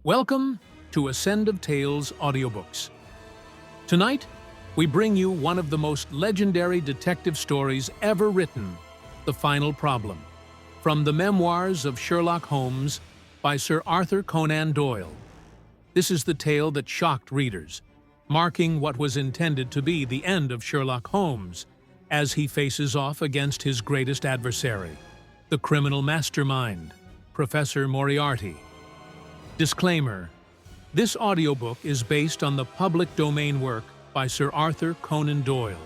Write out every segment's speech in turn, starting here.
Welcome to Ascend of Tales Audiobooks. Tonight, we bring you one of the most legendary detective stories ever written, The Final Problem, from the Memoirs of Sherlock Holmes by Sir Arthur Conan Doyle. This is the tale that shocked readers, marking what was intended to be the end of Sherlock Holmes as he faces off against his greatest adversary, the criminal mastermind, Professor Moriarty. Disclaimer: this audiobook is based on the public domain work by Sir Arthur Conan Doyle.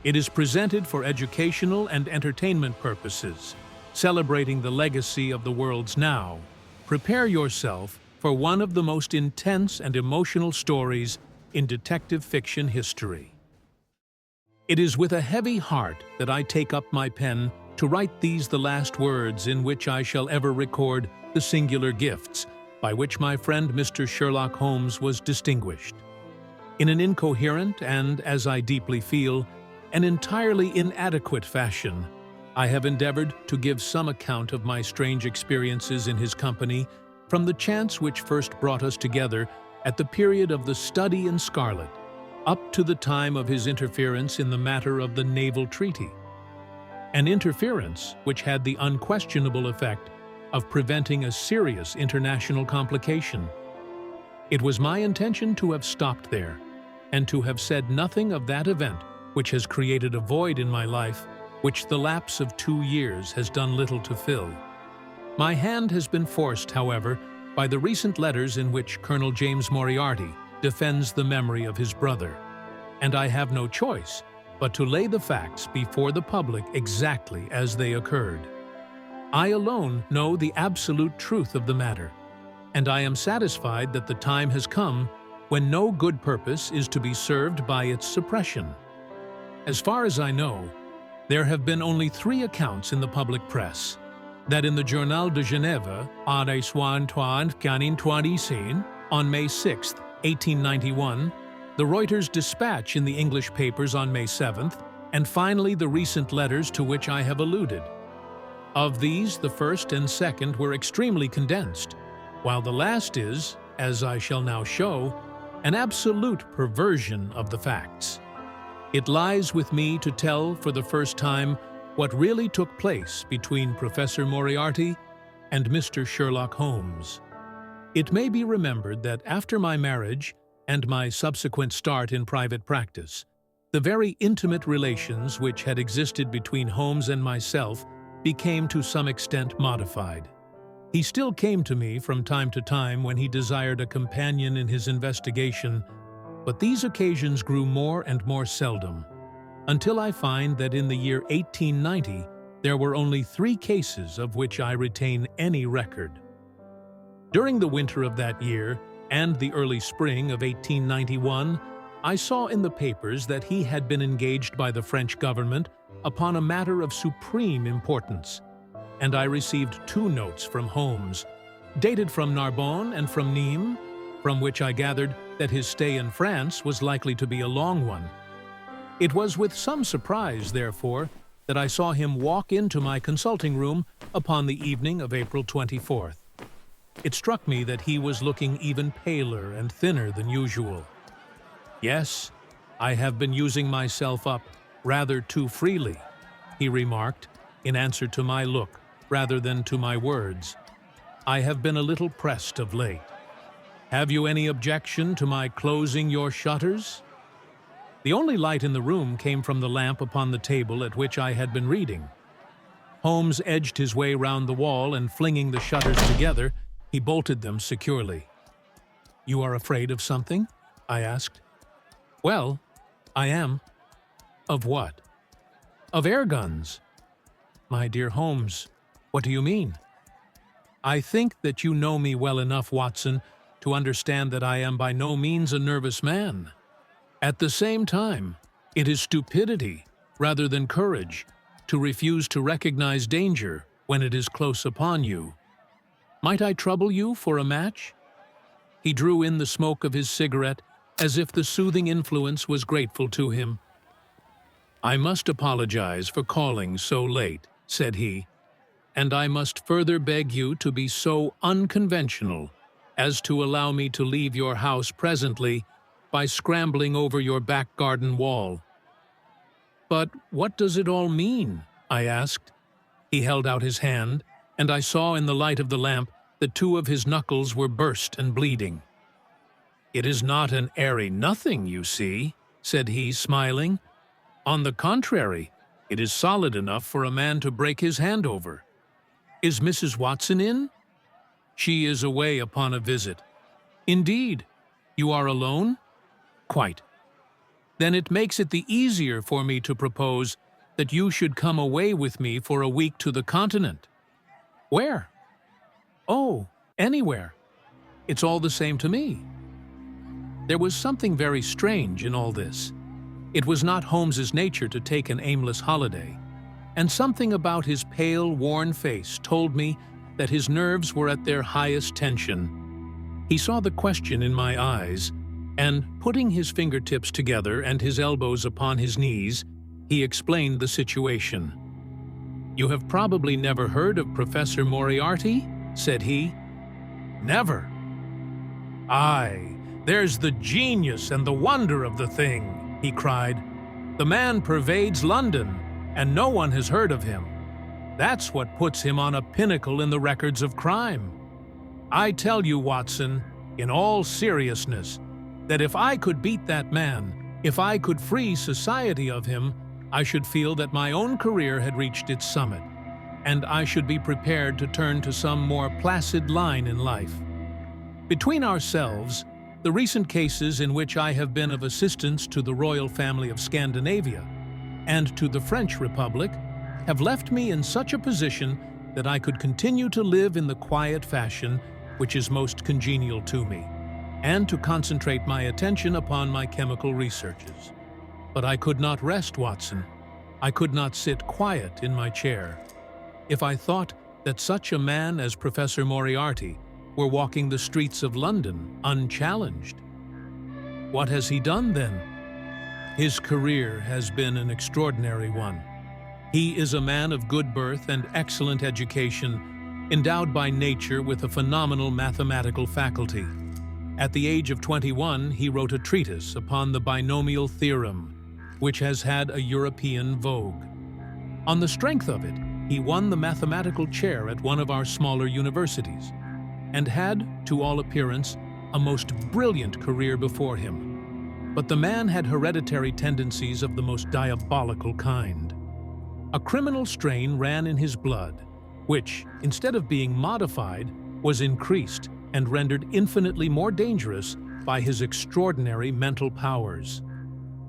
It is presented for educational and entertainment purposes, celebrating the legacy of the world's now. Prepare yourself for one of the most intense and emotional stories in detective fiction history. It is with a heavy heart that I take up my pen to write these the last words in which I shall ever record the singular gifts by which my friend Mr. Sherlock Holmes was distinguished. In an incoherent and, as I deeply feel, an entirely inadequate fashion, I have endeavored to give some account of my strange experiences in his company from the chance which first brought us together at the period of the study in scarlet, up to the time of his interference in the matter of the naval treaty. An interference which had the unquestionable effect of preventing a serious international complication. It was my intention to have stopped there, and to have said nothing of that event which has created a void in my life, which the lapse of 2 years has done little to fill. My hand has been forced, however, by the recent letters in which Colonel James Moriarty defends the memory of his brother, and I have no choice but to lay the facts before the public exactly as they occurred. I alone know the absolute truth of the matter, and I am satisfied that the time has come when no good purpose is to be served by its suppression. As far as I know, there have been only 3 accounts in the public press: that in the Journal de Genève, on May 6, 1891, the Reuters dispatch in the English papers on May 7th, and finally the recent letters to which I have alluded. Of these, the first and second were extremely condensed, while the last is, as I shall now show, an absolute perversion of the facts. It lies with me to tell for the first time what really took place between Professor Moriarty and Mr. Sherlock Holmes. It may be remembered that after my marriage and my subsequent start in private practice, the very intimate relations which had existed between Holmes and myself became to some extent modified. He still came to me from time to time when he desired a companion in his investigation, but these occasions grew more and more seldom, until I find that in the year 1890 there were only 3 cases of which I retain any record. During the winter of that year and the early spring of 1891, I saw in the papers that he had been engaged by the French government upon a matter of supreme importance, and I received 2 notes from Holmes, dated from Narbonne and from Nîmes, from which I gathered that his stay in France was likely to be a long one. It was with some surprise, therefore, that I saw him walk into my consulting room upon the evening of April 24th. It struck me that he was looking even paler and thinner than usual. "Yes, I have been using myself up rather too freely," he remarked, in answer to my look rather than to my words. "I have been a little pressed of late. Have you any objection to my closing your shutters?" The only light in the room came from the lamp upon the table at which I had been reading. Holmes edged his way round the wall, and flinging the shutters together, he bolted them securely. "You are afraid of something?" I asked. "Well, I am." "Of what?" "Of air guns." "My dear Holmes, what do you mean?" "I think that you know me well enough, Watson, to understand that I am by no means a nervous man. At the same time, it is stupidity, rather than courage, to refuse to recognize danger when it is close upon you. Might I trouble you for a match?" He drew in the smoke of his cigarette as if the soothing influence was grateful to him. "I must apologize for calling so late," said he, and I must further beg you to be so unconventional as to allow me to leave your house presently by scrambling over your back garden wall." "But what does it all mean?" I asked. He held out his hand, and I saw in the light of the lamp that 2 of his knuckles were burst and bleeding. "It is not an airy nothing, you see," said he, smiling. "On the contrary, it is solid enough for a man to break his hand over. Is Mrs. Watson in?" "She is away upon a visit." "Indeed? You are alone?" "Quite." "Then it makes it the easier for me to propose that you should come away with me for a week to the continent." "Where?" "Oh, anywhere. It's all the same to me." There was something very strange in all this. It was not Holmes's nature to take an aimless holiday, and something about his pale, worn face told me that his nerves were at their highest tension. He saw the question in my eyes, and, putting his fingertips together and his elbows upon his knees, he explained the situation. "You have probably never heard of Professor Moriarty?" said he. "Never." "Aye, there's the genius and the wonder of the thing," he cried. "The man pervades London, and no one has heard of him. That's what puts him on a pinnacle in the records of crime. I tell you, Watson, in all seriousness, that if I could beat that man, if I could free society of him, I should feel that my own career had reached its summit, and I should be prepared to turn to some more placid line in life. Between ourselves, the recent cases in which I have been of assistance to the royal family of Scandinavia and to the French Republic have left me in such a position that I could continue to live in the quiet fashion which is most congenial to me, and to concentrate my attention upon my chemical researches. But I could not rest, Watson. I could not sit quiet in my chair. If I thought that such a man as Professor Moriarty were walking the streets of London unchallenged. What has he done then? His career has been an extraordinary one. He is a man of good birth and excellent education, endowed by nature with a phenomenal mathematical faculty. At the age of 21, he wrote a treatise upon the binomial theorem, which has had a European vogue. On the strength of it, he won the mathematical chair at one of our smaller universities, and had, to all appearance, a most brilliant career before him. But the man had hereditary tendencies of the most diabolical kind. A criminal strain ran in his blood, which, instead of being modified, was increased and rendered infinitely more dangerous by his extraordinary mental powers.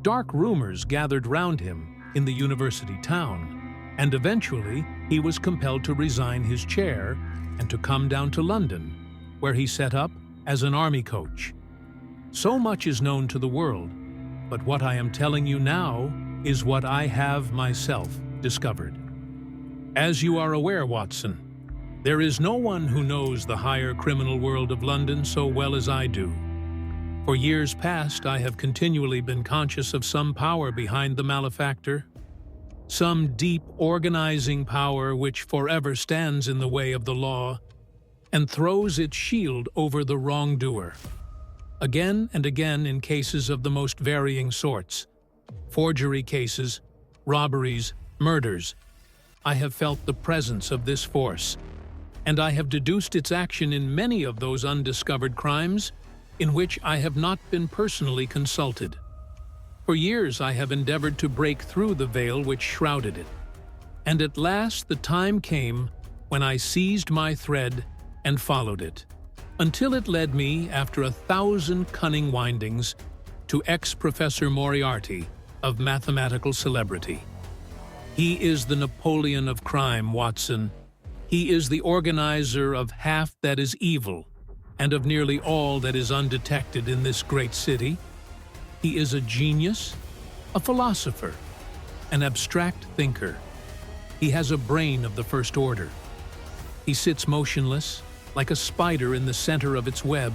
Dark rumors gathered round him in the university town, and eventually he was compelled to resign his chair and to come down to London, where he set up as an army coach. So much is known to the world, but what I am telling you now is what I have myself discovered. As you are aware, Watson, there is no one who knows the higher criminal world of London so well as I do. For years past, I have continually been conscious of some power behind the malefactor, some deep organizing power which forever stands in the way of the law and throws its shield over the wrongdoer. Again and again in cases of the most varying sorts, forgery cases, robberies, murders, I have felt the presence of this force, and I have deduced its action in many of those undiscovered crimes in which I have not been personally consulted. For years I have endeavored to break through the veil which shrouded it, and at last the time came when I seized my thread and followed it, until it led me, after 1,000 cunning windings, to ex-Professor Moriarty of mathematical celebrity. He is the Napoleon of crime, Watson. He is the organizer of half that is evil, and of nearly all that is undetected in this great city. He is a genius, a philosopher, an abstract thinker. He has a brain of the first order. He sits motionless, like a spider in the center of its web,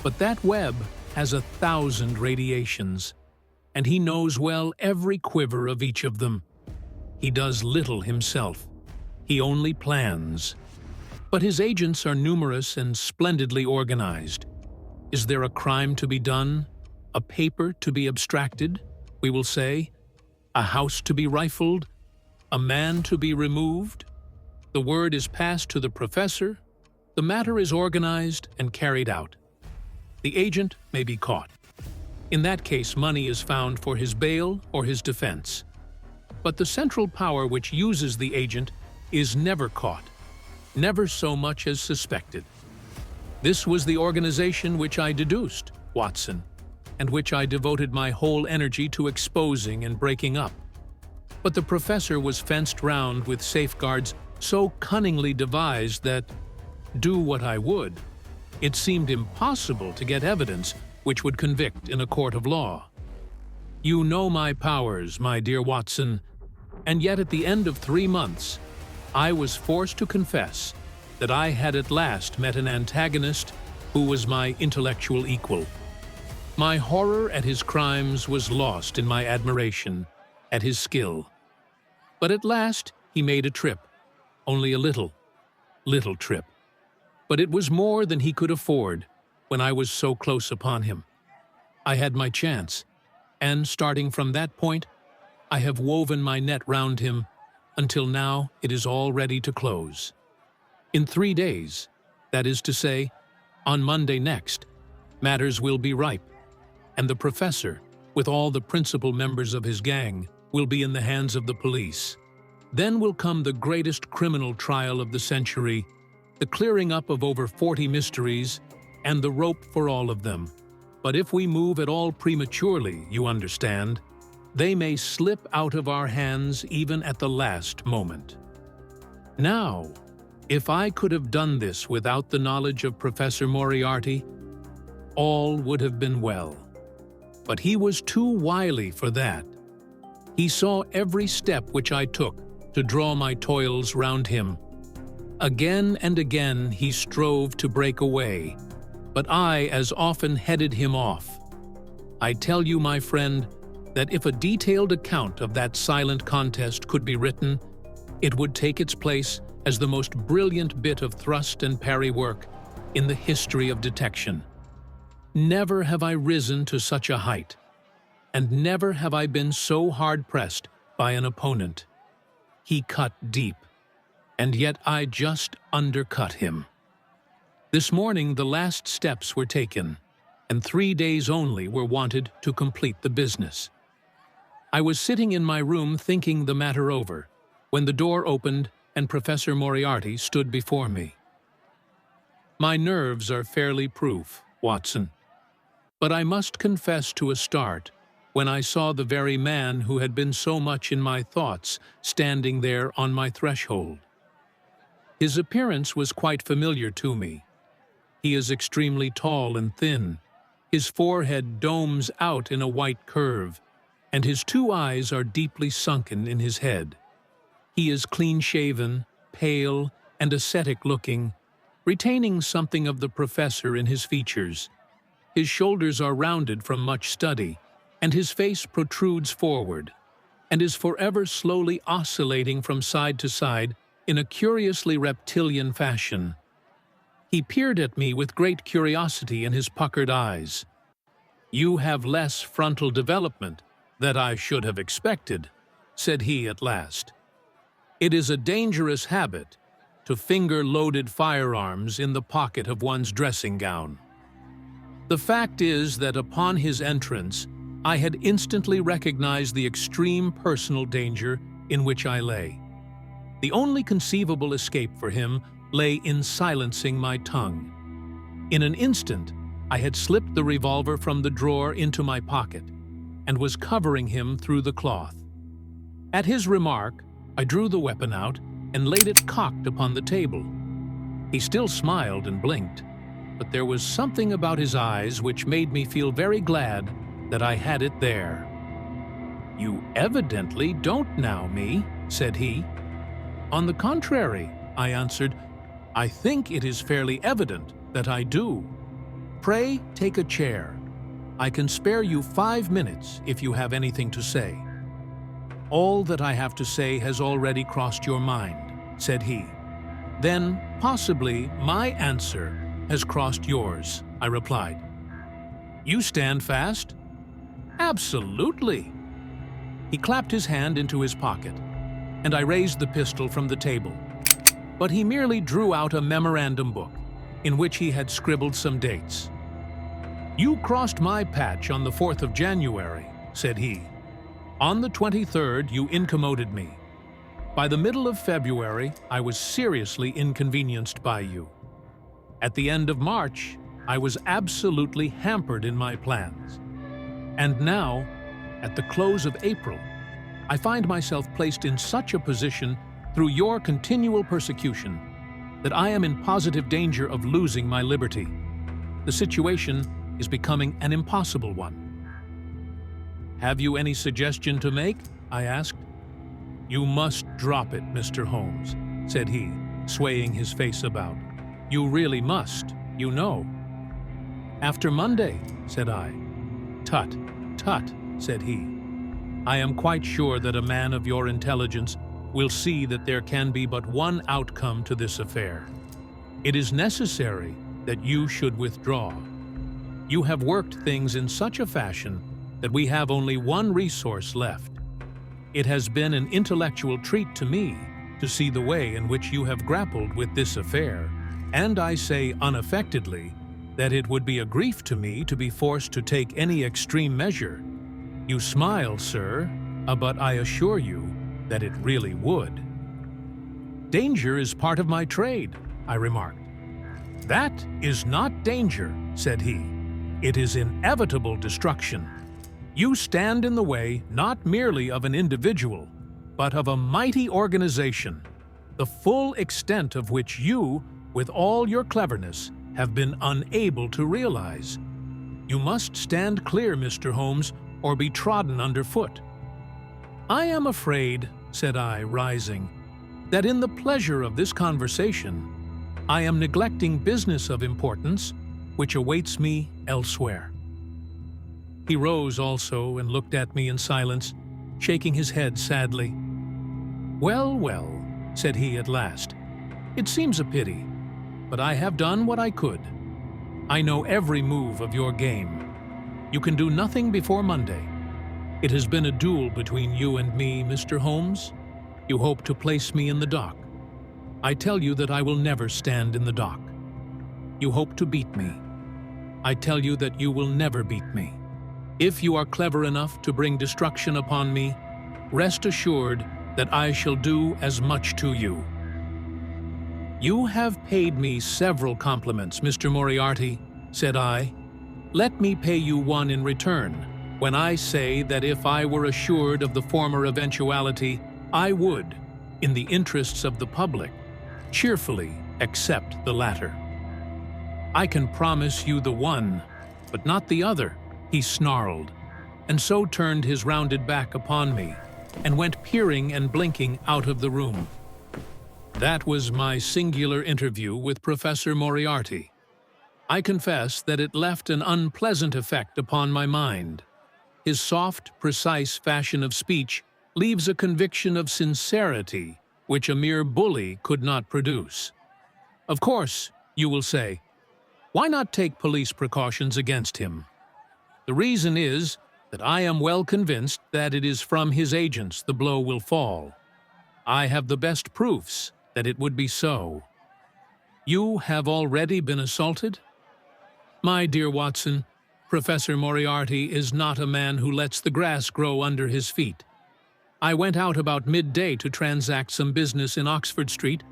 but that web has 1,000 radiations, and he knows well every quiver of each of them. He does little himself. He only plans. But his agents are numerous and splendidly organized. Is there a crime to be done? A paper to be abstracted, we will say? A house to be rifled? A man to be removed? The word is passed to the professor. The matter is organized and carried out. The agent may be caught. In that case, money is found for his bail or his defense. But the central power which uses the agent is never caught, never so much as suspected. This was the organization which I deduced, Watson, and which I devoted my whole energy to exposing and breaking up. But the professor was fenced round with safeguards so cunningly devised that, do what I would, it seemed impossible to get evidence which would convict in a court of law. You know my powers, my dear Watson, and yet at the end of 3 months, I was forced to confess that I had at last met an antagonist who was my intellectual equal. My horror at his crimes was lost in my admiration at his skill. But at last he made a trip, only a little trip. But it was more than he could afford when I was so close upon him. I had my chance, and starting from that point, I have woven my net round him until now it is all ready to close. In 3 days, that is to say, on Monday next, matters will be ripe, and the professor, with all the principal members of his gang, will be in the hands of the police. Then will come the greatest criminal trial of the century, the clearing up of over 40 mysteries, and the rope for all of them. But if we move at all prematurely, you understand, they may slip out of our hands even at the last moment. Now, if I could have done this without the knowledge of Professor Moriarty, all would have been well. But he was too wily for that. He saw every step which I took to draw my toils round him. Again and again he strove to break away, but I as often headed him off. I tell you, my friend, that if a detailed account of that silent contest could be written, it would take its place as the most brilliant bit of thrust and parry work in the history of detection. Never have I risen to such a height, and never have I been so hard-pressed by an opponent. He cut deep, and yet I just undercut him. This morning the last steps were taken, and 3 days only were wanted to complete the business. I was sitting in my room thinking the matter over, when the door opened and Professor Moriarty stood before me. My nerves are fairly proof, Watson, but I must confess to a start when I saw the very man who had been so much in my thoughts standing there on my threshold. His appearance was quite familiar to me. He is extremely tall and thin. His forehead domes out in a white curve, and his 2 eyes are deeply sunken in his head. He is clean-shaven, pale, and ascetic-looking, retaining something of the professor in his features. His shoulders are rounded from much study, and his face protrudes forward, and is forever slowly oscillating from side to side in a curiously reptilian fashion. He peered at me with great curiosity in his puckered eyes. "You have less frontal development than I should have expected," said he at last. "It is a dangerous habit to finger loaded firearms in the pocket of one's dressing gown." The fact is that upon his entrance, I had instantly recognized the extreme personal danger in which I lay. The only conceivable escape for him lay in silencing my tongue. In an instant, I had slipped the revolver from the drawer into my pocket and was covering him through the cloth. At his remark, I drew the weapon out and laid it cocked upon the table. He still smiled and blinked, but there was something about his eyes which made me feel very glad that I had it there. "You evidently don't know me," said he. "On the contrary," I answered, "I think it is fairly evident that I do. Pray take a chair. I can spare you 5 minutes if you have anything to say." "All that I have to say has already crossed your mind," said he. Then, possibly, my answer has crossed yours, I replied. You stand fast? Absolutely. He clapped his hand into his pocket, and I raised the pistol from the table. But he merely drew out a memorandum book, in which he had scribbled some dates. You crossed my patch on the 4th of January, said he. On the 23rd, you incommoded me. By the middle of February, I was seriously inconvenienced by you. At the end of March, I was absolutely hampered in my plans. And now, at the close of April, I find myself placed in such a position through your continual persecution that I am in positive danger of losing my liberty. The situation is becoming an impossible one. Have you any suggestion to make? I asked. You must drop it, Mr. Holmes, said he, swaying his face about. You really must, you know. After Monday, said I. Tut, tut, said he. I am quite sure that a man of your intelligence will see that there can be but one outcome to this affair. It is necessary that you should withdraw. You have worked things in such a fashion that we have only one resource left. It has been an intellectual treat to me to see the way in which you have grappled with this affair, and I say unaffectedly that it would be a grief to me to be forced to take any extreme measure. You smile, sir, but I assure you that it really would. Danger is part of my trade, I remarked. That is not danger, said he. It is inevitable destruction. You stand in the way not merely of an individual, but of a mighty organization, the full extent of which you, with all your cleverness, have been unable to realize. You must stand clear, Mr. Holmes, or be trodden underfoot. I am afraid, said I, rising, that in the pleasure of this conversation, I am neglecting business of importance, which awaits me elsewhere. He rose also and looked at me in silence, shaking his head sadly. Well, well, said he at last, it seems a pity, but I have done what I could. I know every move of your game. You can do nothing before Monday. It has been a duel between you and me, Mr. Holmes. You hope to place me in the dock. I tell you that I will never stand in the dock. You hope to beat me. I tell you that you will never beat me. If you are clever enough to bring destruction upon me, rest assured that I shall do as much to you. You have paid me several compliments, Mr. Moriarty, said I. Let me pay you one in return, when I say that if I were assured of the former eventuality, I would, in the interests of the public, cheerfully accept the latter. I can promise you the one, but not the other, he snarled, and so turned his rounded back upon me, and went peering and blinking out of the room. That was my singular interview with Professor Moriarty. I confess that it left an unpleasant effect upon my mind. His soft, precise fashion of speech leaves a conviction of sincerity which a mere bully could not produce. Of course, you will say, why not take police precautions against him? The reason is that I am well convinced that it is from his agents the blow will fall. I have the best proofs that it would be so. You have already been assaulted? My dear Watson, Professor Moriarty is not a man who lets the grass grow under his feet. I went out about midday to transact some business in Oxford Street.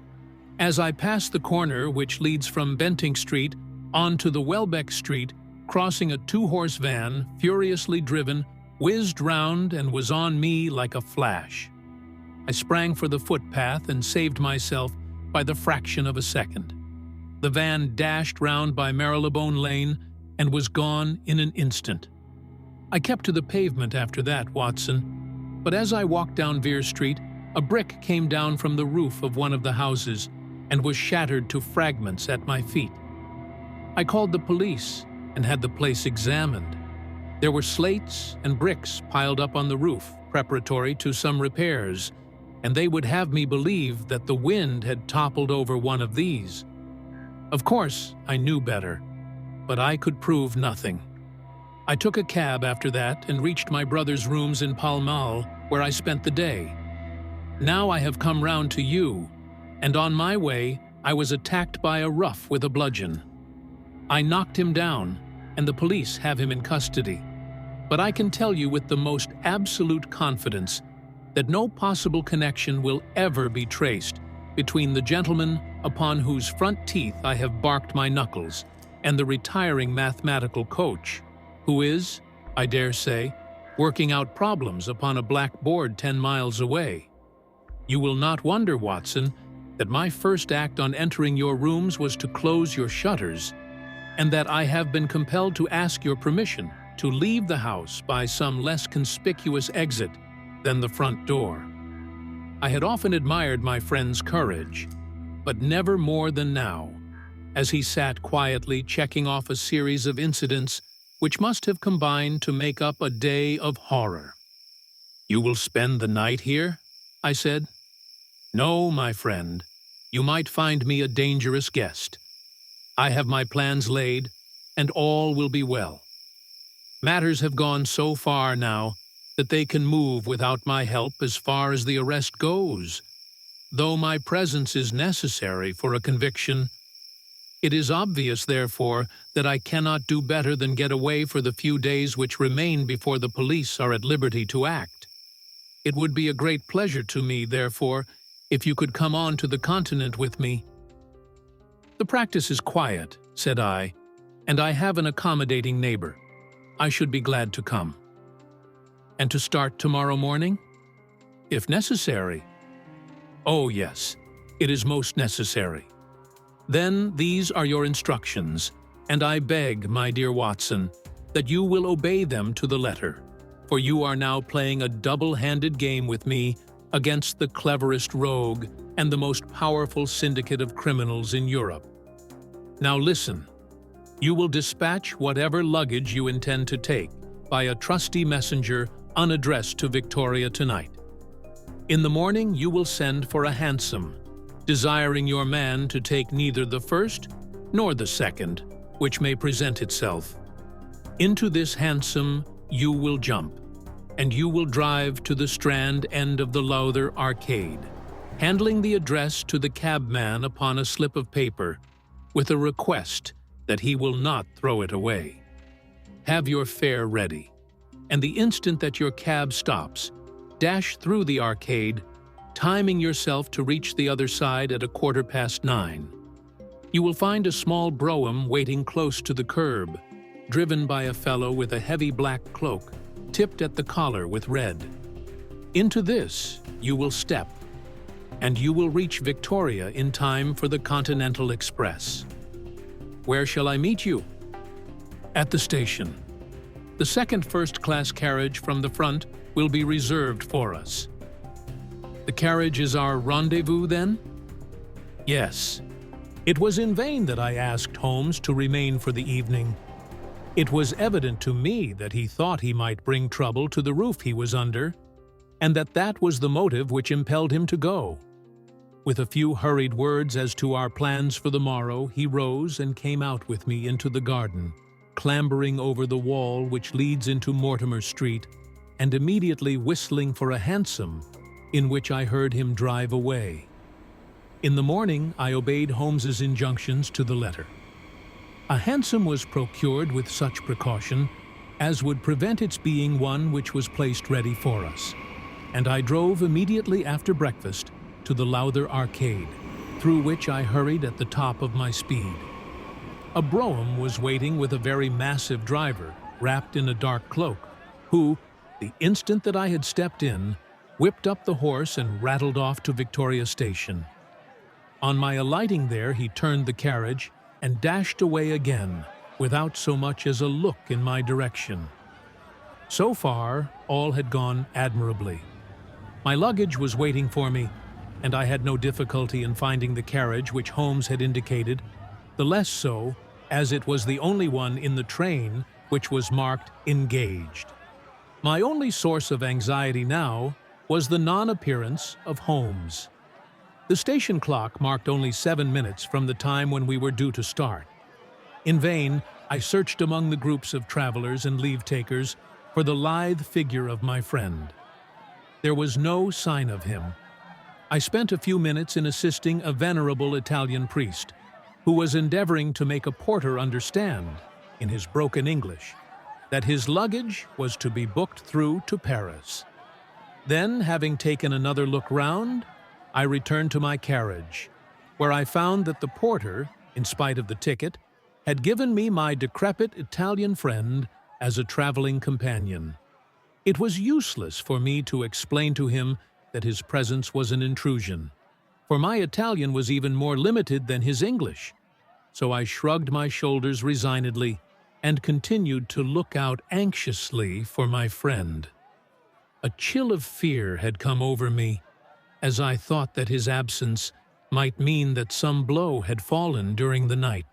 As I passed the corner which leads from Bentinck Street on to the Welbeck Street, crossing a two-horse van, furiously driven, whizzed round and was on me like a flash. I sprang for the footpath and saved myself by the fraction of a second. The van dashed round by Marylebone Lane and was gone in an instant. I kept to the pavement after that, Watson, but as I walked down Vere Street, a brick came down from the roof of one of the houses and was shattered to fragments at my feet. I called the police and had the place examined. There were slates and bricks piled up on the roof, preparatory to some repairs, and they would have me believe that the wind had toppled over one of these. Of course, I knew better, but I could prove nothing. I took a cab after that and reached my brother's rooms in Pall Mall, where I spent the day. Now I have come round to you, and on my way I was attacked by a rough with a bludgeon. I knocked him down, and the police have him in custody. But I can tell you with the most absolute confidence that no possible connection will ever be traced between the gentleman upon whose front teeth I have barked my knuckles and the retiring mathematical coach, who is, I dare say, working out problems upon a black board 10 miles away. You will not wonder, Watson, that my first act on entering your rooms was to close your shutters, and that I have been compelled to ask your permission to leave the house by some less conspicuous exit than the front door. I had often admired my friend's courage, but never more than now, as he sat quietly checking off a series of incidents which must have combined to make up a day of horror. "You will spend the night here?" I said. "No, my friend. You might find me a dangerous guest. I have my plans laid, and all will be well. Matters have gone so far now that they can move without my help as far as the arrest goes. Though my presence is necessary for a conviction, it is obvious, therefore, that I cannot do better than get away for the few days which remain before the police are at liberty to act. It would be a great pleasure to me, therefore, if you could come on to the continent with me." "The practice is quiet," said I, "and I have an accommodating neighbor. I should be glad to come." "And to start tomorrow morning?" "If necessary." "Oh, yes, it is most necessary." "Then these are your instructions, and I beg, my dear Watson, that you will obey them to the letter, for you are now playing a double-handed game with me against the cleverest rogue and the most powerful syndicate of criminals in Europe. Now listen. You will dispatch whatever luggage you intend to take by a trusty messenger unaddressed to Victoria tonight. In the morning you will send for a hansom, desiring your man to take neither the first nor the second, which may present itself. Into this hansom you will jump, and you will drive to the Strand end of the Lowther Arcade, handling the address to the cabman upon a slip of paper, with a request that he will not throw it away. Have your fare ready, and the instant that your cab stops, dash through the arcade, timing yourself to reach the other side at 9:15. You will find a small brougham waiting close to the curb, driven by a fellow with a heavy black cloak, tipped at the collar with red. Into this you will step, and you will reach Victoria in time for the Continental Express. Where shall I meet you? At the station. The second first-class carriage from the front will be reserved for us. The carriage is our rendezvous, then? Yes. It was in vain that I asked Holmes to remain for the evening. It was evident to me that he thought he might bring trouble to the roof he was under, and that was the motive which impelled him to go. With a few hurried words as to our plans for the morrow, he rose and came out with me into the garden, clambering over the wall which leads into Mortimer Street, and immediately whistling for a hansom, in which I heard him drive away. In the morning, I obeyed Holmes's injunctions to the letter. A hansom was procured with such precaution as would prevent its being one which was placed ready for us, and I drove immediately after breakfast to the Lowther Arcade, through which I hurried at the top of my speed. A brougham was waiting with a very massive driver, wrapped in a dark cloak, who, the instant that I had stepped in, whipped up the horse and rattled off to Victoria Station. On my alighting there, he turned the carriage and dashed away again, without so much as a look in my direction. So far, all had gone admirably. My luggage was waiting for me, and I had no difficulty in finding the carriage which Holmes had indicated, the less so as it was the only one in the train which was marked engaged. My only source of anxiety now was the non-appearance of Holmes. The station clock marked only 7 minutes from the time when we were due to start. In vain, I searched among the groups of travelers and leave-takers for the lithe figure of my friend. There was no sign of him. I spent a few minutes in assisting a venerable Italian priest, who was endeavoring to make a porter understand, in his broken English, that his luggage was to be booked through to Paris. Then, having taken another look round, I returned to my carriage, where I found that the porter, in spite of the ticket, had given me my decrepit Italian friend as a traveling companion. It was useless for me to explain to him that his presence was an intrusion, for my Italian was even more limited than his English, so I shrugged my shoulders resignedly and continued to look out anxiously for my friend. A chill of fear had come over me, as I thought that his absence might mean that some blow had fallen during the night.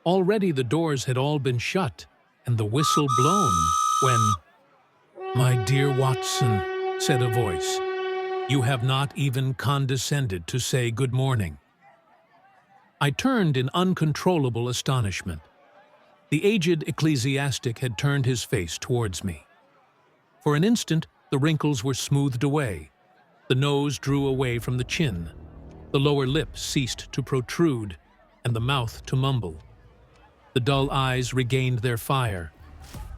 Already the doors had all been shut and the whistle blown when, "My dear Watson," said a voice, "you have not even condescended to say good morning." I turned in uncontrollable astonishment. The aged ecclesiastic had turned his face towards me. For an instant, the wrinkles were smoothed away. The nose drew away from the chin. The lower lip ceased to protrude, and the mouth to mumble. The dull eyes regained their fire.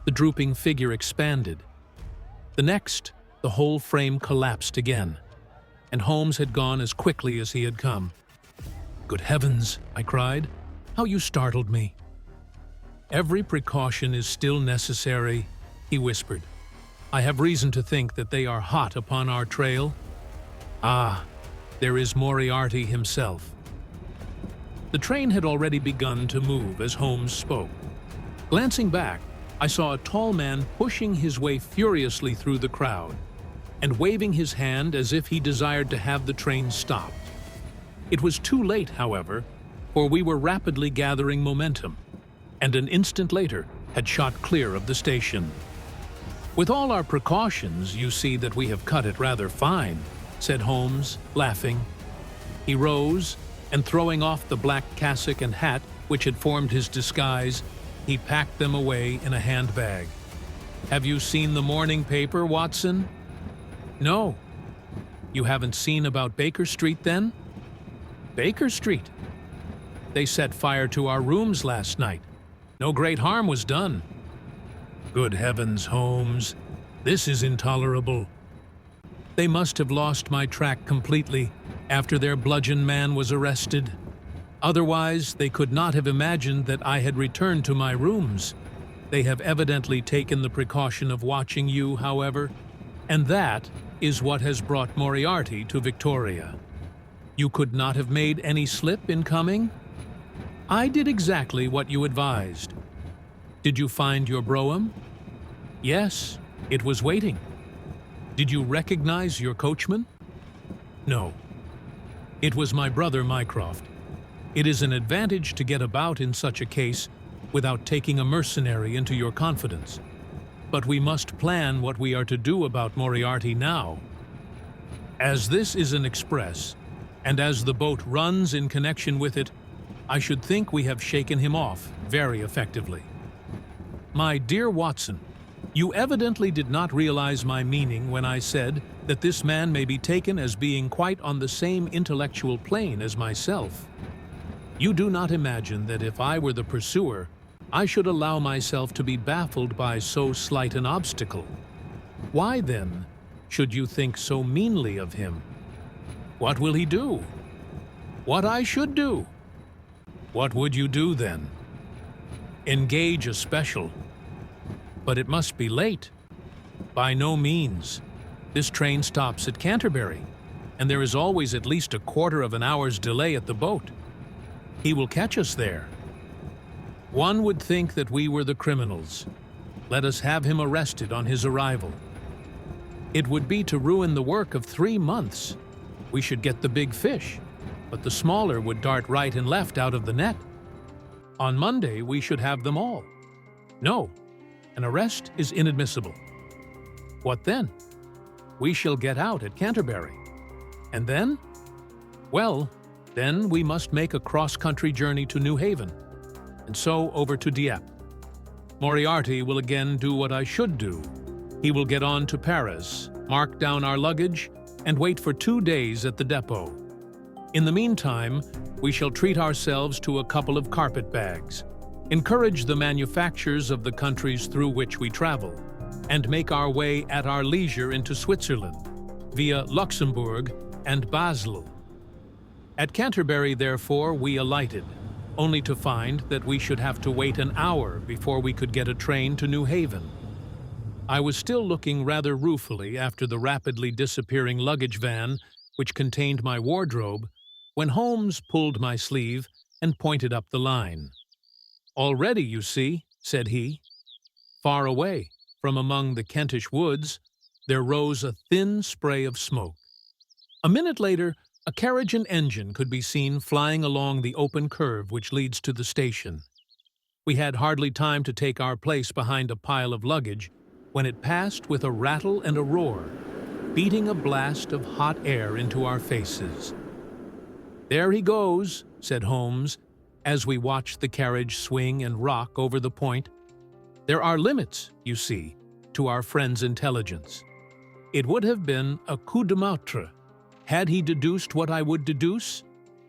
The drooping figure expanded. The next, the whole frame collapsed again, and Holmes had gone as quickly as he had come. "Good heavens," I cried, "how you startled me." "Every precaution is still necessary," he whispered. "I have reason to think that they are hot upon our trail. Ah, there is Moriarty himself." The train had already begun to move as Holmes spoke. Glancing back, I saw a tall man pushing his way furiously through the crowd and waving his hand as if he desired to have the train stopped. It was too late, however, for we were rapidly gathering momentum, and an instant later had shot clear of the station. "With all our precautions, you see that we have cut it rather fine," said Holmes, laughing. He rose, and throwing off the black cassock and hat which had formed his disguise, he packed them away in a handbag. "Have you seen the morning paper, Watson?" "No." "You haven't seen about Baker Street, then?" "Baker Street? They set fire to our rooms last night. No great harm was done." "Good heavens, Holmes, this is intolerable." "They must have lost my track completely after their bludgeon man was arrested. Otherwise, they could not have imagined that I had returned to my rooms. They have evidently taken the precaution of watching you, however, and that is what has brought Moriarty to Victoria. You could not have made any slip in coming? I did exactly what you advised. Did you find your brougham?" "Yes, it was waiting." "Did you recognize your coachman?" "No." "It was my brother Mycroft. It is an advantage to get about in such a case without taking a mercenary into your confidence. But we must plan what we are to do about Moriarty now. As this is an express, and as the boat runs in connection with it, I should think we have shaken him off very effectively." "My dear Watson, you evidently did not realize my meaning when I said that this man may be taken as being quite on the same intellectual plane as myself. You do not imagine that if I were the pursuer, I should allow myself to be baffled by so slight an obstacle. Why, then, should you think so meanly of him? What will he do?" "What I should do." "What would you do, then?" "Engage a special." "But it must be late." "By no means. This train stops at Canterbury, and there is always at least a quarter of an hour's delay at the boat. He will catch us there. One would think that we were the criminals. Let us have him arrested on his arrival. It would be to ruin the work of 3 months. We should get the big fish, but the smaller would dart right and left out of the net. On Monday we should have them all. No, an arrest is inadmissible." "What then?" we shall get out at Canterbury. And then? Well, then we must make a cross-country journey to New Haven, and so over to Dieppe. Moriarty will again do what I should do. He will get on to Paris, mark down our luggage, and wait for 2 days at the depot. In the meantime, we shall treat ourselves to a couple of carpet-bags, encourage the manufactures of the countries through which we travel, and make our way at our leisure into Switzerland, via Luxembourg and Basel. At Canterbury, therefore, we alighted, only to find that we should have to wait an hour before we could get a train to New Haven. I was still looking rather ruefully after the rapidly disappearing luggage van, which contained my wardrobe, when Holmes pulled my sleeve and pointed up the line. "Already, you see," said he. Far away, from among the Kentish woods, there rose a thin spray of smoke. A minute later, a carriage and engine could be seen flying along the open curve which leads to the station. We had hardly time to take our place behind a pile of luggage when it passed with a rattle and a roar, beating a blast of hot air into our faces. "There he goes," said Holmes, as we watched the carriage swing and rock over the point. "There are limits, you see, to our friend's intelligence. It would have been a coup de maître had he deduced what I would deduce,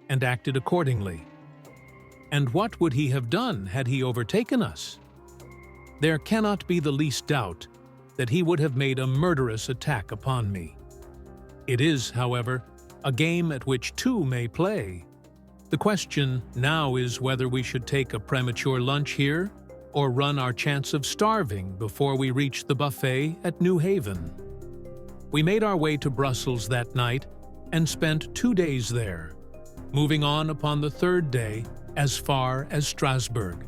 and acted accordingly. And what would he have done had he overtaken us? There cannot be the least doubt that he would have made a murderous attack upon me. It is, however, a game at which two may play. The question now is whether we should take a premature lunch here or run our chance of starving before we reach the buffet at New Haven. We made our way to Brussels that night and spent 2 days there, moving on upon the third day as far as Strasbourg.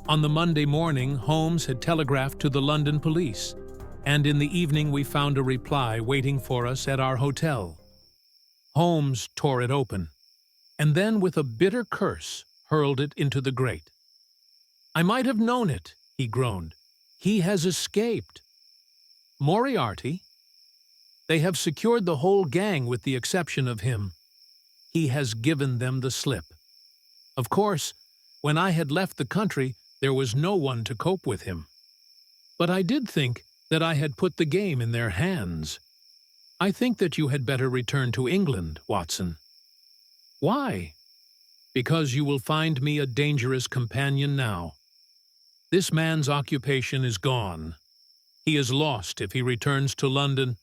On the Monday morning, Holmes had telegraphed to the London police, and in the evening we found a reply waiting for us at our hotel. Holmes tore it open, and then with a bitter curse hurled it into the grate. "I might have known it," he groaned. "He has escaped." "Moriarty? They have secured the whole gang with the exception of him. He has given them the slip. Of course, when I had left the country, there was no one to cope with him. But I did think that I had put the game in their hands. I think that you had better return to England, Watson." "Why?" "Because you will find me a dangerous companion now. This man's occupation is gone. He is lost if he returns to London.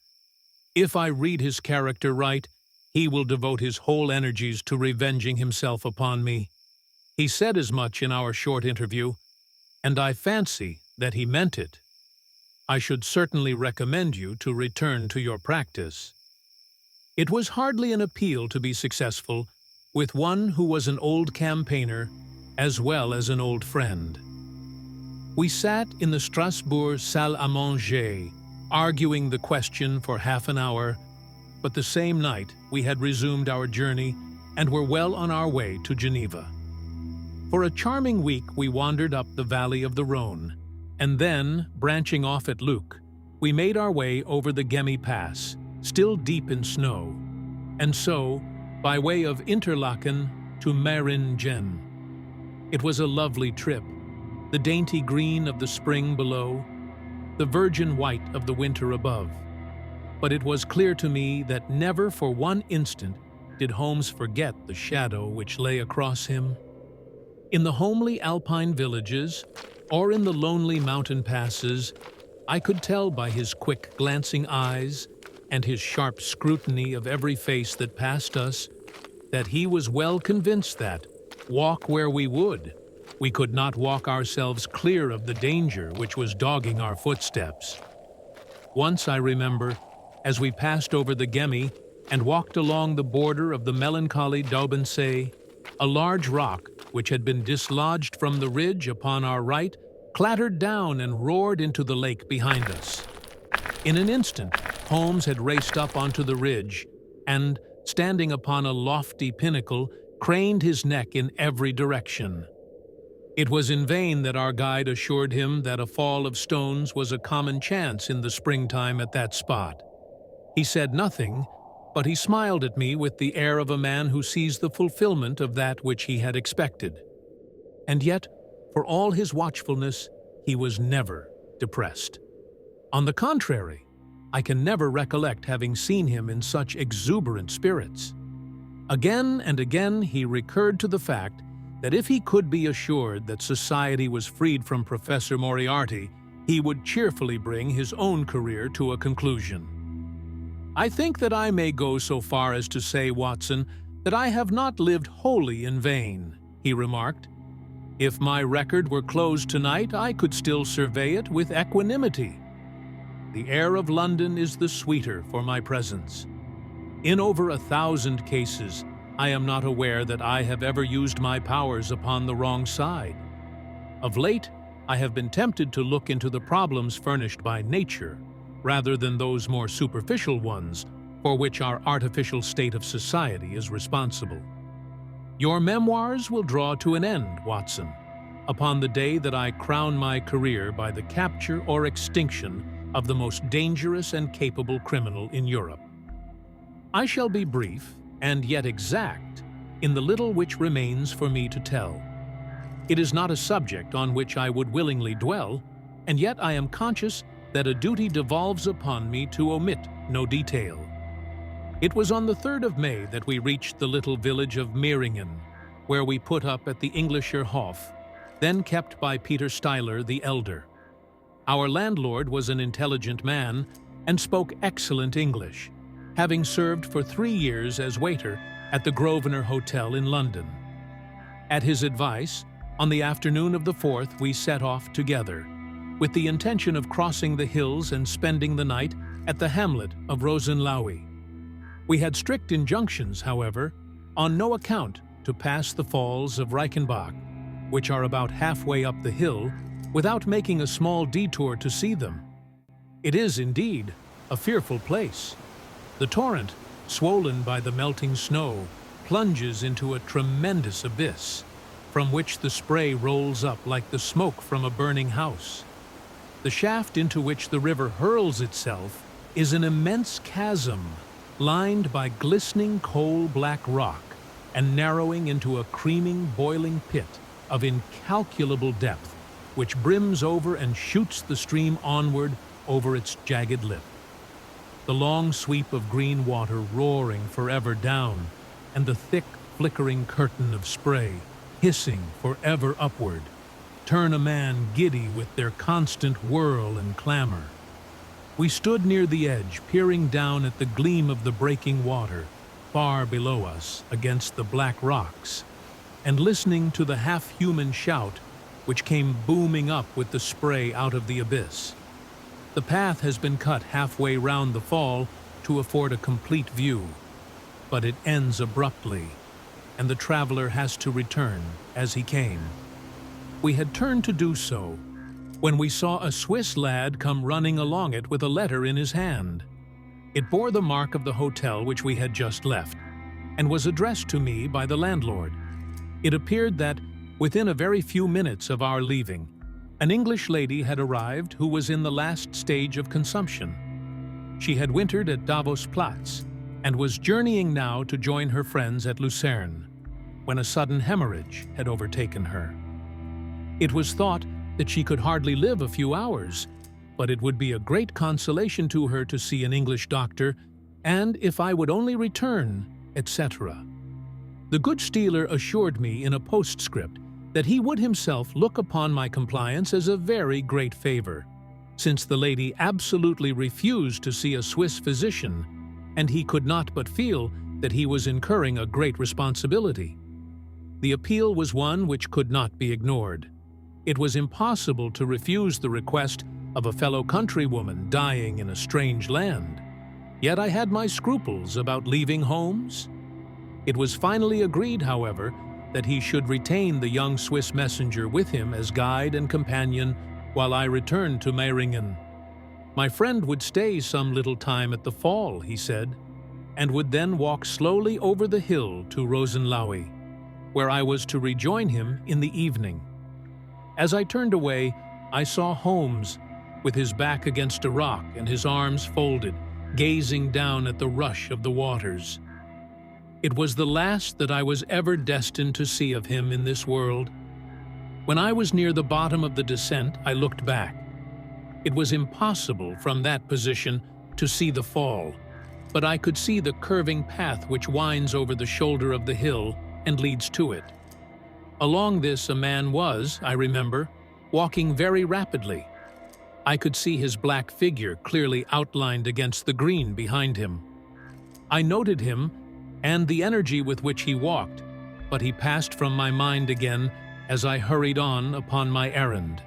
If I read his character right, he will devote his whole energies to revenging himself upon me. He said as much in our short interview, and I fancy that he meant it. I should certainly recommend you to return to your practice." It was hardly an appeal to be successful with one who was an old campaigner as well as an old friend. We sat in the Strasbourg salle à manger, arguing the question for half an hour, but the same night we had resumed our journey and were well on our way to Geneva. For a charming week we wandered up the valley of the Rhone, and then, branching off at Luc, we made our way over the Gemmi Pass, still deep in snow, and so, by way of Interlaken to Meiringen. It was a lovely trip, the dainty green of the spring below, the virgin white of the winter above. But it was clear to me that never for one instant did Holmes forget the shadow which lay across him. In the homely alpine villages, or in the lonely mountain passes, I could tell by his quick glancing eyes and his sharp scrutiny of every face that passed us that he was well convinced that, walk where we would, we could not walk ourselves clear of the danger which was dogging our footsteps. Once, I remember, as we passed over the Gemmi and walked along the border of the melancholy Daubensee, a large rock, which had been dislodged from the ridge upon our right, clattered down and roared into the lake behind us. In an instant, Holmes had raced up onto the ridge and, standing upon a lofty pinnacle, craned his neck in every direction. It was in vain that our guide assured him that a fall of stones was a common chance in the springtime at that spot. He said nothing, but he smiled at me with the air of a man who sees the fulfillment of that which he had expected. And yet, for all his watchfulness, he was never depressed. On the contrary, I can never recollect having seen him in such exuberant spirits. Again and again he recurred to the fact that if he could be assured that society was freed from Professor Moriarty, he would cheerfully bring his own career to a conclusion. "I think that I may go so far as to say, Watson, that I have not lived wholly in vain," he remarked. "If my record were closed tonight, I could still survey it with equanimity. The air of London is the sweeter for my presence. In over 1,000 cases, I am not aware that I have ever used my powers upon the wrong side. Of late, I have been tempted to look into the problems furnished by nature, rather than those more superficial ones for which our artificial state of society is responsible. Your memoirs will draw to an end, Watson, upon the day that I crown my career by the capture or extinction of the most dangerous and capable criminal in Europe. I shall be brief, and yet exact, in the little which remains for me to tell. It is not a subject on which I would willingly dwell, and yet I am conscious that a duty devolves upon me to omit no detail. It was on the 3rd of May that we reached the little village of Meiringen, where we put up at the Englischer Hof, then kept by Peter Stuyler the elder. Our landlord was an intelligent man and spoke excellent English, having served for 3 years as waiter at the Grosvenor Hotel in London. At his advice, on the afternoon of the 4th we set off together, with the intention of crossing the hills and spending the night at the hamlet of Rosenlaui. We had strict injunctions, however, on no account to pass the falls of Reichenbach, which are about halfway up the hill, without making a small detour to see them. It is, indeed, a fearful place. The torrent, swollen by the melting snow, plunges into a tremendous abyss, from which the spray rolls up like the smoke from a burning house. The shaft into which the river hurls itself is an immense chasm, lined by glistening coal-black rock and narrowing into a creaming, boiling pit of incalculable depth, which brims over and shoots the stream onward over its jagged lip. The long sweep of green water roaring forever down, and the thick, flickering curtain of spray hissing forever upward, turn a man giddy with their constant whirl and clamor. We stood near the edge, peering down at the gleam of the breaking water, far below us against the black rocks, and listening to the half-human shout which came booming up with the spray out of the abyss. The path has been cut halfway round the fall to afford a complete view, but it ends abruptly, and the traveler has to return as he came. We had turned to do so when we saw a Swiss lad come running along it with a letter in his hand. It bore the mark of the hotel which we had just left, and was addressed to me by the landlord. It appeared that, within a very few minutes of our leaving, an English lady had arrived who was in the last stage of consumption. She had wintered at Davos Platz, and was journeying now to join her friends at Lucerne, when a sudden hemorrhage had overtaken her. It was thought that she could hardly live a few hours, but it would be a great consolation to her to see an English doctor, and if I would only return, etc. The good Stuyler assured me in a postscript that he would himself look upon my compliance as a very great favor, since the lady absolutely refused to see a Swiss physician, and he could not but feel that he was incurring a great responsibility. The appeal was one which could not be ignored. It was impossible to refuse the request of a fellow countrywoman dying in a strange land. Yet I had my scruples about leaving Holmes. It was finally agreed, however, that he should retain the young Swiss messenger with him as guide and companion while I returned to Meiringen. My friend would stay some little time at the fall, he said, and would then walk slowly over the hill to Rosenlaui, where I was to rejoin him in the evening. As I turned away, I saw Holmes, with his back against a rock and his arms folded, gazing down at the rush of the waters. It was the last that I was ever destined to see of him in this world. When I was near the bottom of the descent, I looked back. It was impossible from that position to see the fall, but I could see the curving path which winds over the shoulder of the hill and leads to it. Along this a man was, I remember, walking very rapidly. I could see his black figure clearly outlined against the green behind him. I noted him and the energy with which he walked, but he passed from my mind again as I hurried on upon my errand.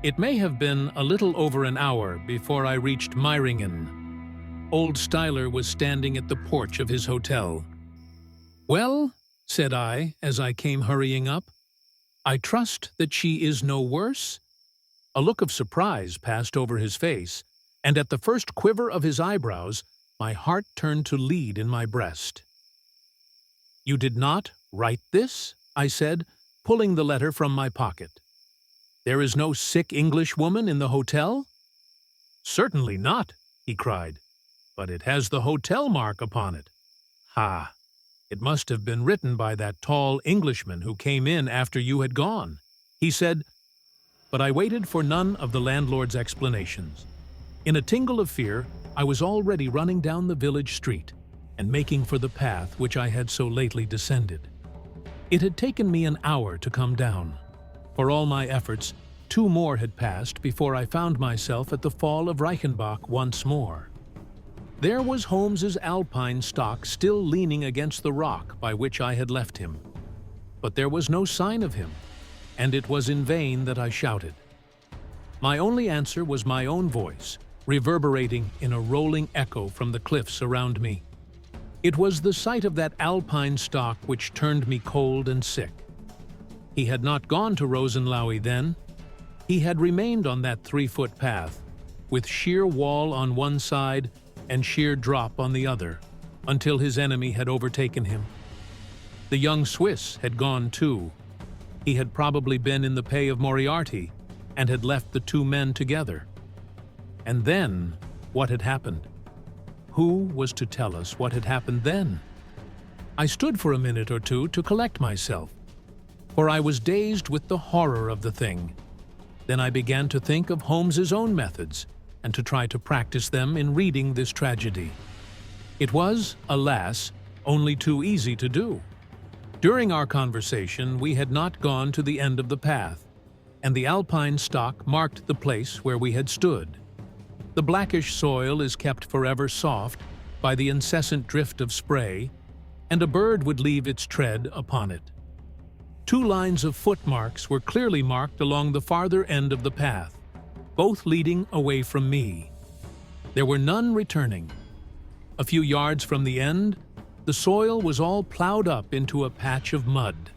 It may have been a little over an hour before I reached Meiringen. Old Styler was standing at the porch of his hotel. "Well," said I as I came hurrying up, "I trust that she is no worse?" A look of surprise passed over his face, and at the first quiver of his eyebrows, my heart turned to lead in my breast. "You did not write this?" I said, pulling the letter from my pocket. "There is no sick Englishwoman in the hotel?" "Certainly not," he cried, "but it has the hotel mark upon it. Ha! It must have been written by that tall Englishman who came in after you had gone," he said, but I waited for none of the landlord's explanations. In a tingle of fear, I was already running down the village street and making for the path which I had so lately descended. It had taken me an hour to come down. For all my efforts, 2 more had passed before I found myself at the fall of Reichenbach once more. There was Holmes's alpine stock still leaning against the rock by which I had left him. But there was no sign of him, and it was in vain that I shouted. My only answer was my own voice, reverberating in a rolling echo from the cliffs around me. It was the sight of that alpine stock which turned me cold and sick. He had not gone to Rosenlaui then. He had remained on that 3-foot path, with sheer wall on one side and sheer drop on the other, until his enemy had overtaken him. The young Swiss had gone too. He had probably been in the pay of Moriarty and had left the 2 men together. And then, what had happened? Who was to tell us what had happened then? I stood for a minute or two to collect myself, for I was dazed with the horror of the thing. Then I began to think of Holmes's own methods and to try to practice them in reading this tragedy. It was, alas, only too easy to do. During our conversation, we had not gone to the end of the path, and the alpine stock marked the place where we had stood. The blackish soil is kept forever soft by the incessant drift of spray, and a bird would leave its tread upon it. 2 lines of footmarks were clearly marked along the farther end of the path, both leading away from me. There were none returning. A few yards from the end, the soil was all plowed up into a patch of mud,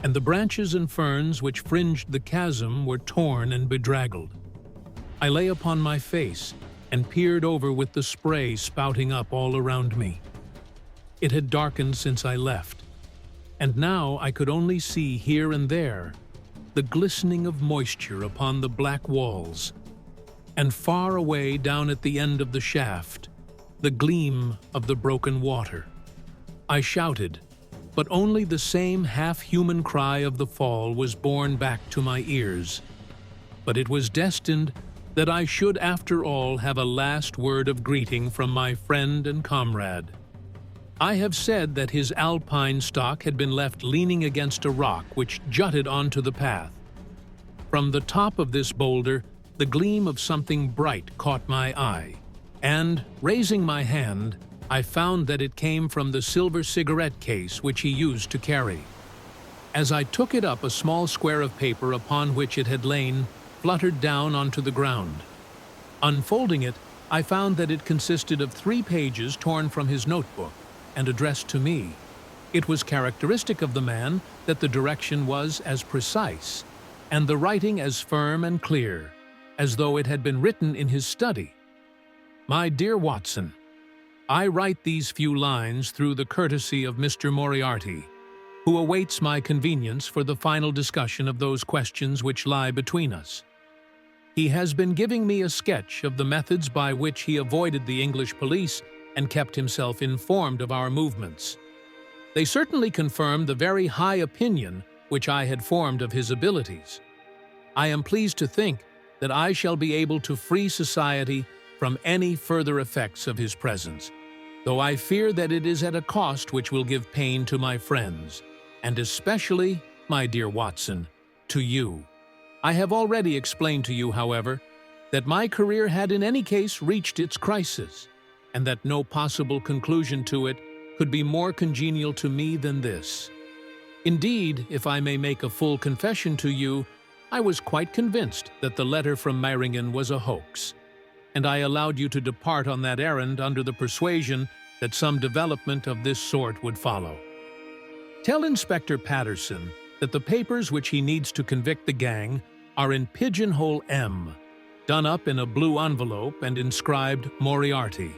and the branches and ferns which fringed the chasm were torn and bedraggled. I lay upon my face and peered over with the spray spouting up all around me. It had darkened since I left, and now I could only see here and there the glistening of moisture upon the black walls, and far away down at the end of the shaft, the gleam of the broken water. I shouted, but only the same half-human cry of the fall was borne back to my ears. But it was destined that I should after all have a last word of greeting from my friend and comrade. I have said that his alpine stock had been left leaning against a rock which jutted onto the path. From the top of this boulder, the gleam of something bright caught my eye, and, raising my hand, I found that it came from the silver cigarette case which he used to carry. As I took it up, a small square of paper upon which it had lain fluttered down onto the ground. Unfolding it, I found that it consisted of 3 pages torn from his notebook and addressed to me. It was characteristic of the man that the direction was as precise, and the writing as firm and clear, as though it had been written in his study. My dear Watson, I write these few lines through the courtesy of Mr. Moriarty, who awaits my convenience for the final discussion of those questions which lie between us. He has been giving me a sketch of the methods by which he avoided the English police and kept himself informed of our movements. They certainly confirm the very high opinion which I had formed of his abilities. I am pleased to think that I shall be able to free society from any further effects of his presence, though I fear that it is at a cost which will give pain to my friends, and especially, my dear Watson, to you. I have already explained to you, however, that my career had in any case reached its crisis, and that no possible conclusion to it could be more congenial to me than this. Indeed, if I may make a full confession to you, I was quite convinced that the letter from Meiringen was a hoax, and I allowed you to depart on that errand under the persuasion that some development of this sort would follow. Tell Inspector Patterson that the papers which he needs to convict the gang are in Pigeonhole M, done up in a blue envelope and inscribed Moriarty.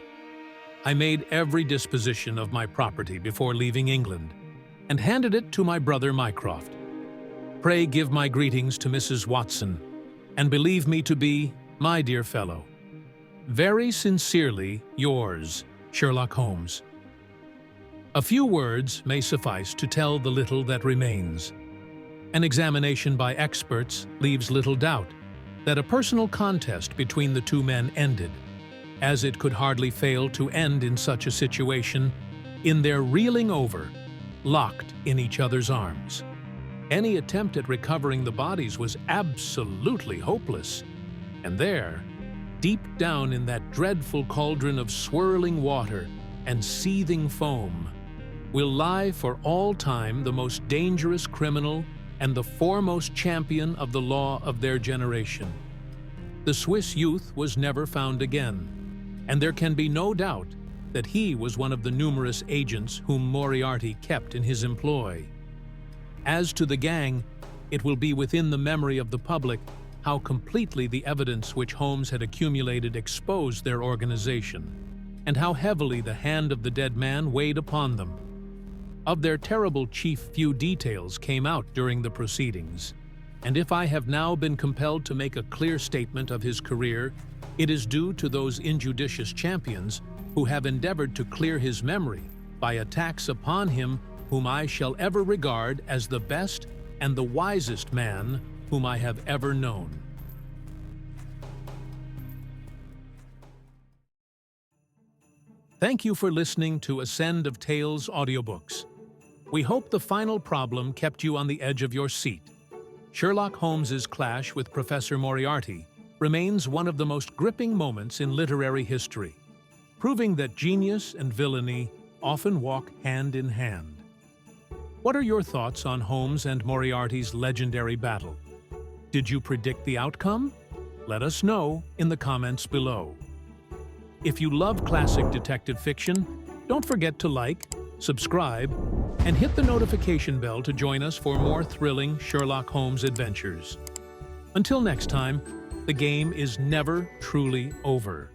I made every disposition of my property before leaving England, and handed it to my brother Mycroft. Pray give my greetings to Mrs. Watson, and believe me to be, my dear fellow, very sincerely yours, Sherlock Holmes. A few words may suffice to tell the little that remains. An examination by experts leaves little doubt that a personal contest between the two men ended, as it could hardly fail to end in such a situation, in their reeling over, locked in each other's arms. Any attempt at recovering the bodies was absolutely hopeless, and there, deep down in that dreadful cauldron of swirling water and seething foam, will lie for all time the most dangerous criminal and the foremost champion of the law of their generation. The Swiss youth was never found again, and there can be no doubt that he was one of the numerous agents whom Moriarty kept in his employ. As to the gang, it will be within the memory of the public how completely the evidence which Holmes had accumulated exposed their organization, and how heavily the hand of the dead man weighed upon them. Of their terrible chief few details came out during the proceedings, and if I have now been compelled to make a clear statement of his career, it is due to those injudicious champions who have endeavored to clear his memory by attacks upon him whom I shall ever regard as the best and the wisest man whom I have ever known. Thank you for listening to Ascend of Tales Audiobooks. We hope the final problem kept you on the edge of your seat. Sherlock Holmes's clash with Professor Moriarty remains one of the most gripping moments in literary history, proving that genius and villainy often walk hand in hand. What are your thoughts on Holmes and Moriarty's legendary battle? Did you predict the outcome? Let us know in the comments below. If you love classic detective fiction, don't forget to like, subscribe, and hit the notification bell to join us for more thrilling Sherlock Holmes adventures. Until next time, the game is never truly over.